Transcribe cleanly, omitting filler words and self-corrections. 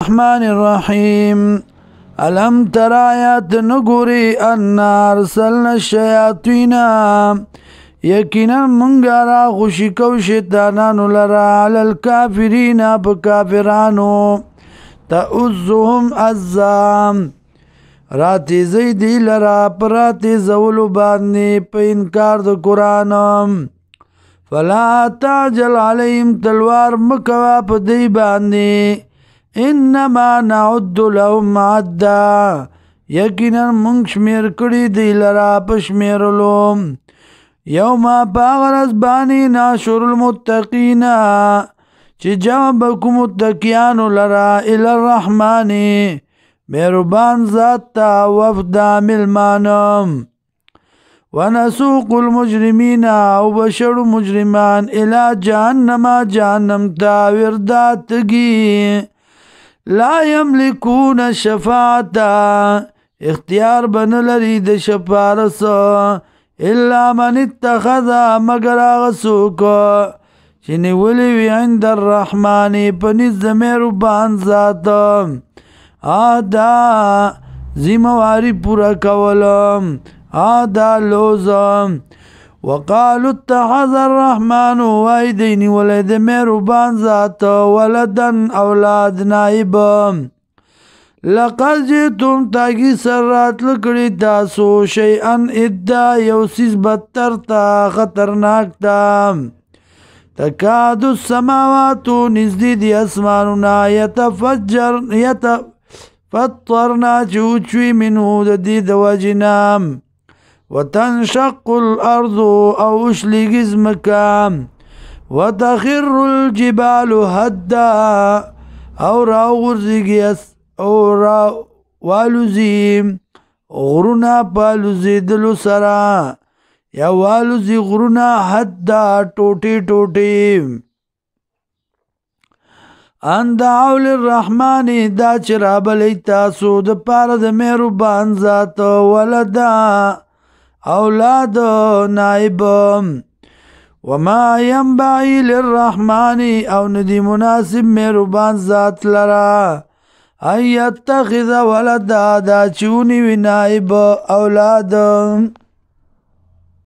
الرحمن الرحیم الم تر آیات نگوری ان ارسلنا الشیاطین یقینا منگا را خوشی کو شیطانانو لرا علی الکافرین پا کافرانو تأذهم عزام راتی زیدی لرا پراتی زولو باندی پا انکار دا قرآن فلا تعجل علیم تلوار مکوا پا دی باندی انما نعد لهم عدا یقینا منگ شمیر کری دی لرا پشمیرلو یوما پاغرز بانی ناشر المتقین چی جمع بکو متقیانو لرا الى الرحمانی مہربان ذات تا وفدا ملمانم ونسوق المجرمین او بشر مجرمان الى جہنم جہنم تا ورداتگی لا یملکون شفاعتا اختیار بن لری د شفارس الا من اتخذ مگر آغسوک چنی ولیوی عند الرحمن پنیز مہربان ذات آدا زیمواری پورا کولم آدا لوزم وقالوا اتخذ الرحمن وایدینی ولید مہربان ذات ولدن اولاد نائب لقد جئتم تاگی سرات لکڑی تاسو شیئن ادّا یوسیز بدتر تا خطرناک تا تکاد السماواتو نزدید اسمانونا یتفطرنا چوچوی منو دید وجنام وتنشق الارض او اشلگز مکام وتخر الجبال هدا او راو غرزگی او والوزی غرونا پالوزی دلو سرا یا والوزی غرونا حدا ٹوٹی ٹوٹی ان دعو للرحمن دا چراب لیتاسو دا پارد مہربان ذات ولدا اولاد نائب وما ينبغي للرحمن او ندی مناسب مہربان ذات لرا ان يتخذ ولدا دا چونی و نائب اولاد